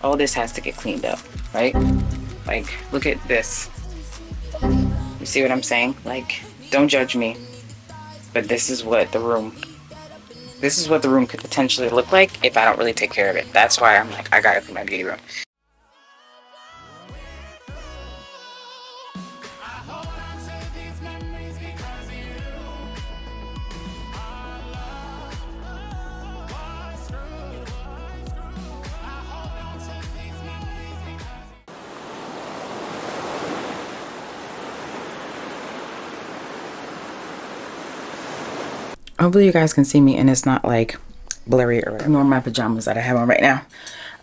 all this has to get cleaned up, right? Like, look at this. You see what I'm saying? Like, don't judge me, but this is what the room could potentially look like if I don't really take care of it. That's why I'm like, I gotta clean my beauty room. Hopefully you guys can see me and it's not like blurry or ignore my pajamas that I have on right now.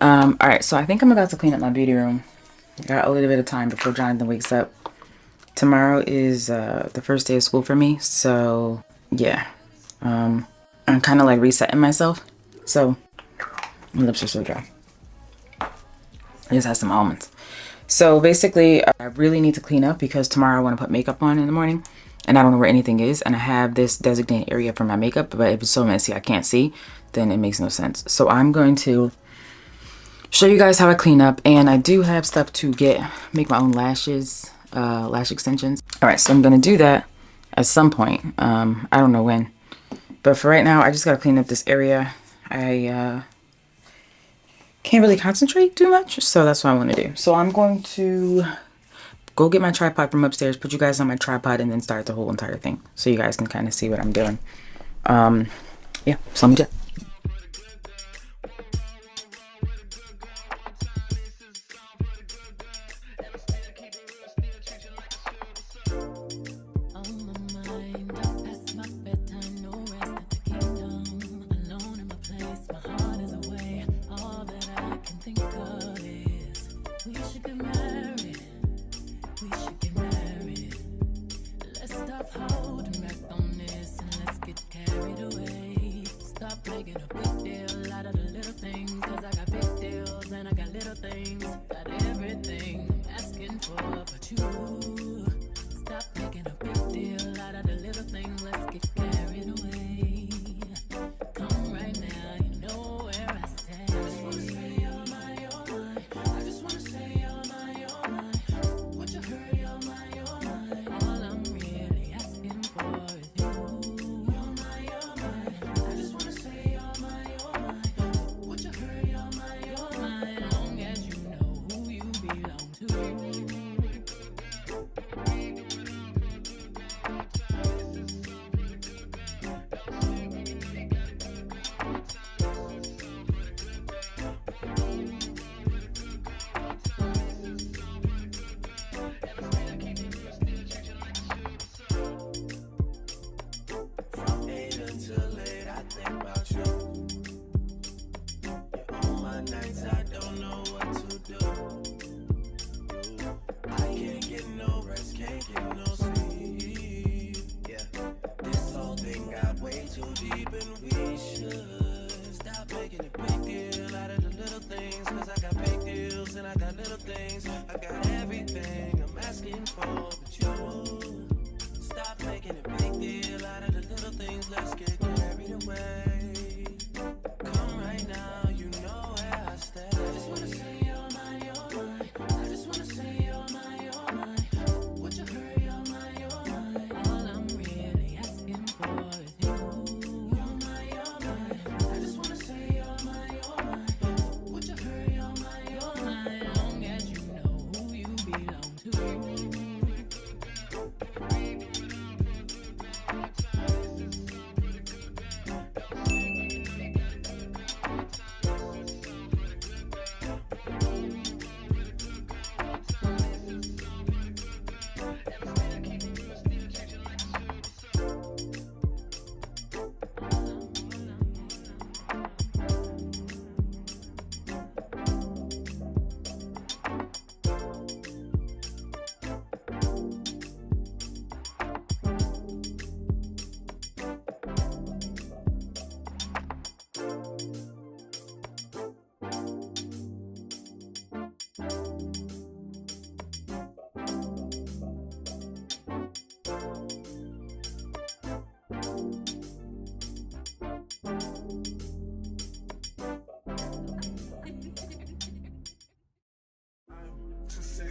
All right, so I think I'm about to clean up my beauty room. Got a little bit of time before Jonathan wakes up. Tomorrow is the first day of school for me, so yeah. I'm kind of like resetting myself. So my lips are so dry. I just had some almonds. So basically, I really need to clean up because tomorrow I want to put makeup on in the morning. And I don't know where anything is. And I have this designated area for my makeup. But if it's so messy I can't see, then it makes no sense. So I'm going to show you guys how I clean up. And I do have stuff to make my own lashes, lash extensions. All right, so I'm going to do that at some point. I don't know when. But for right now, I just got to clean up this area. I can't really concentrate too much. So that's what I want to do. So I'm going to go get my tripod from upstairs, put you guys on my tripod, and then start the whole entire thing so you guys can kind of see what I'm doing. Yeah, so let me do it.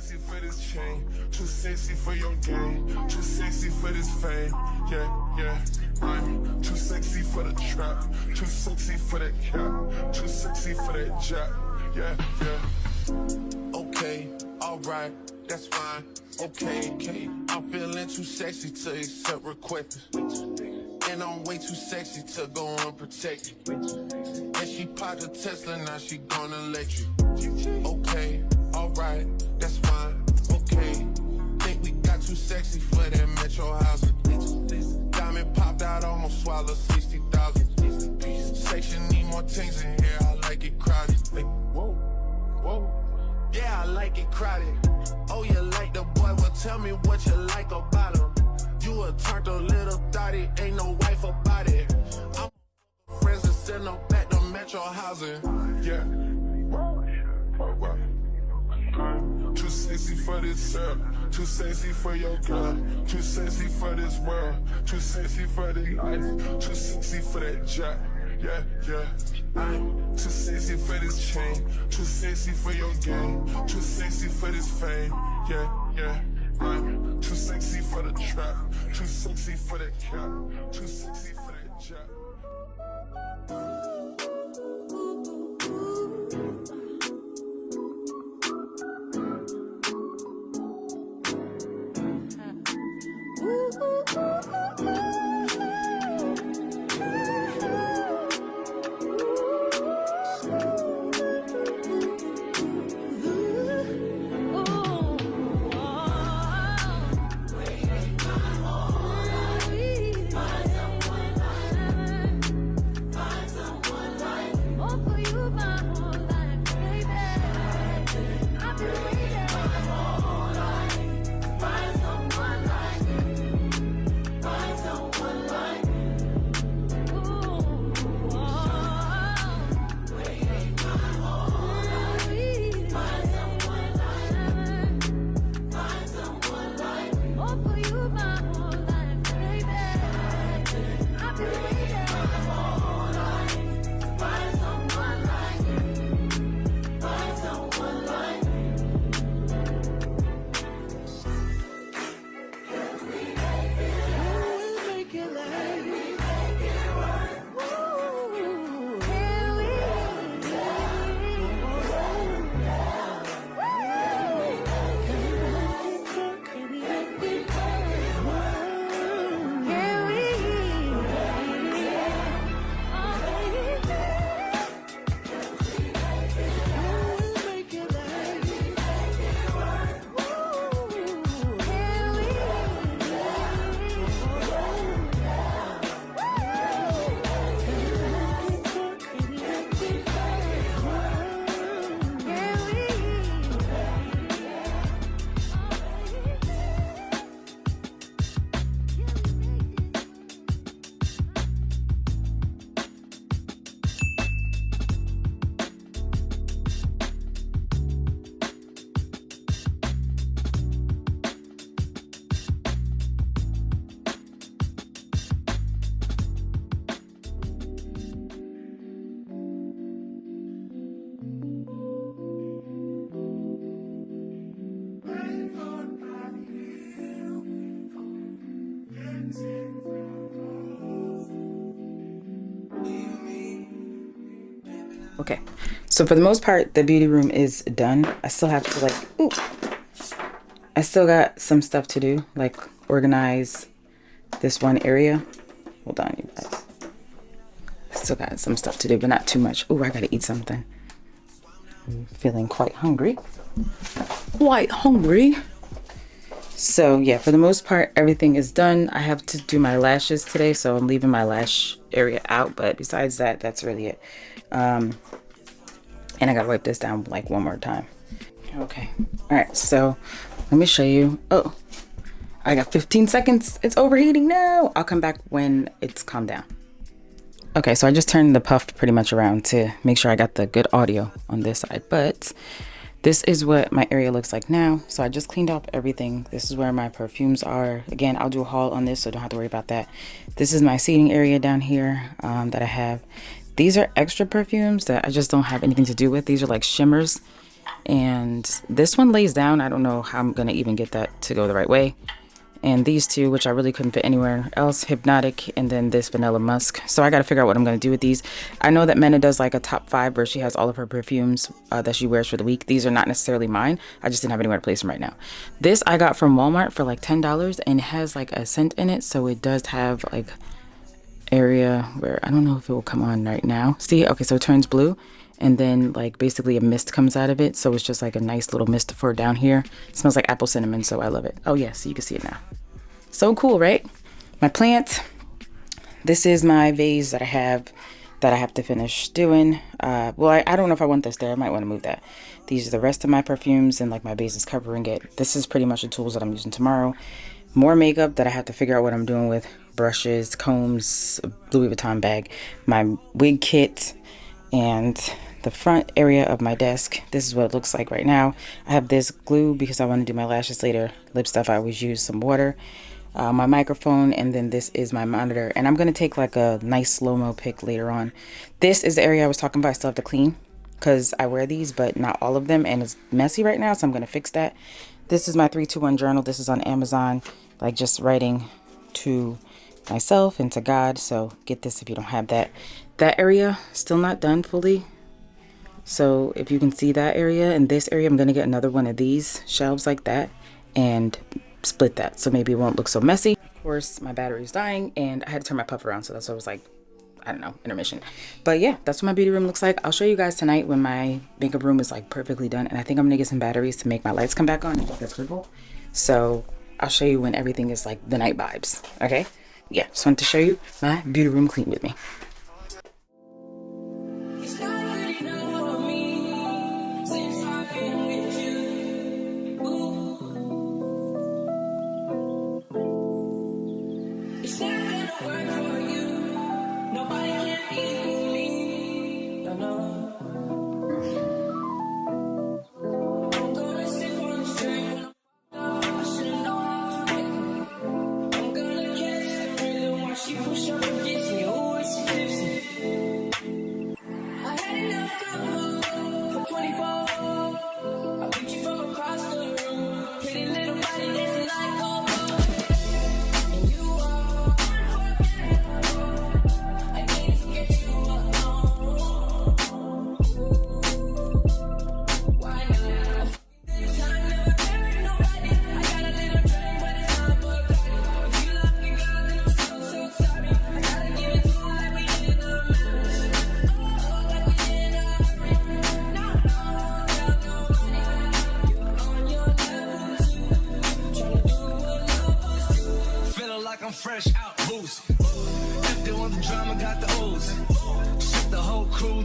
sexy for this chain, too sexy for your game, too sexy for this fame. Yeah, yeah. I'm too sexy for the trap, too sexy for that cap, too sexy for that jack. Yeah, yeah. Okay, alright, that's fine. Okay, okay. I'm feeling too sexy to accept requests. And I'm way too sexy to go unprotected. And she popped a Tesla, now she gonna let you. Okay, alright, that's fine. Okay, think we got too sexy for that metro housing. Diamond popped out, almost swallowed 60,000. Section need more things in here, I like it crowded. Whoa, whoa. Yeah, I like it crowded. Oh, you like the boy? Well, tell me what you like about him. You a turned a little thotty, ain't no wife about it. I'm friends that send them back to metro housing. Yeah. Too sexy for this too sexy for your girl, too sexy for this world, too sexy for the life, too sexy for that jack. Yeah, yeah. I'm too sexy for this chain, too sexy for your game, too sexy for this fame. Yeah, yeah. I'm too sexy for the trap, too sexy for that cap, too sexy for that jack. Okay, so for the most part, the beauty room is done. I still have to I still got some stuff to do, like organize this one area. Hold on, you guys. I still got some stuff to do, but not too much. Oh, I gotta eat something. I'm feeling quite hungry. Quite hungry. So yeah, for the most part, everything is done. I have to do my lashes today, so I'm leaving my lash area out. But besides that, that's really it. And I gotta wipe this down like one more time. Okay, all right, so let me show you. Oh, I got 15 seconds. It's overheating now. I'll come back when it's calmed down. Okay, so I just turned the puff pretty much around to make sure I got the good audio on this side, but this is what my area looks like now. So I just cleaned up everything. This is where my perfumes are. Again, I'll do a haul on this, so don't have to worry about that. This is my seating area down here that I have. These are extra perfumes that I just don't have anything to do with. These are like shimmers, And this one lays down. I don't know how I'm gonna even get that to go the right way. And these two, which I really couldn't fit anywhere else, Hypnotic, and then this Vanilla Musk. So I got to figure out what I'm going to do with these. I know that Mena does like a top 5 where she has all of her perfumes that she wears for the week. These are not necessarily mine. I just didn't have anywhere to place them right now. This I got from Walmart for like $10, and it has like a scent in it. So it does have like area where I don't know if it will come on right now. See, okay, so it turns blue. And then like basically a mist comes out of it. So it's just like a nice little mist for down here. It smells like apple cinnamon, so I love it. Oh yeah, so you can see it now. So cool, right? My plant. This is my vase that I have to finish doing. Well, I don't know if I want this there. I might want to move that. These are the rest of my perfumes, and like my base is covering it. This is pretty much the tools that I'm using tomorrow. More makeup that I have to figure out what I'm doing with. Brushes, combs, Louis Vuitton bag, my wig kit, and the front area of my desk. This is what it looks like right now. I have this glue because I want to do my lashes later. Lip stuff, I always use some water. My microphone, and then this is my monitor. And I'm going to take like a nice slow-mo pic later on. This is the area I was talking about. I still have to clean because I wear these, but not all of them. And it's messy right now, so I'm going to fix that. This is my 321 journal. This is on Amazon. Like just writing to myself and to God. So get this if you don't have that. That area still not done fully. So if you can see that area and this area, I'm going to get another one of these shelves like that and split that so maybe it won't look so messy. Of course, my battery's dying and I had to turn my puff around, so that's why I was like, I don't know, intermission. But yeah, that's what my beauty room looks like. I'll show you guys tonight when my makeup room is like perfectly done, and I think I'm gonna get some batteries to make my lights come back on. That's purple. So I'll show you when everything is like the night vibes. Okay, yeah, just wanted to show you my beauty room clean with me. Fresh out boost. If they want the drama, got the ooze. Shut the whole crew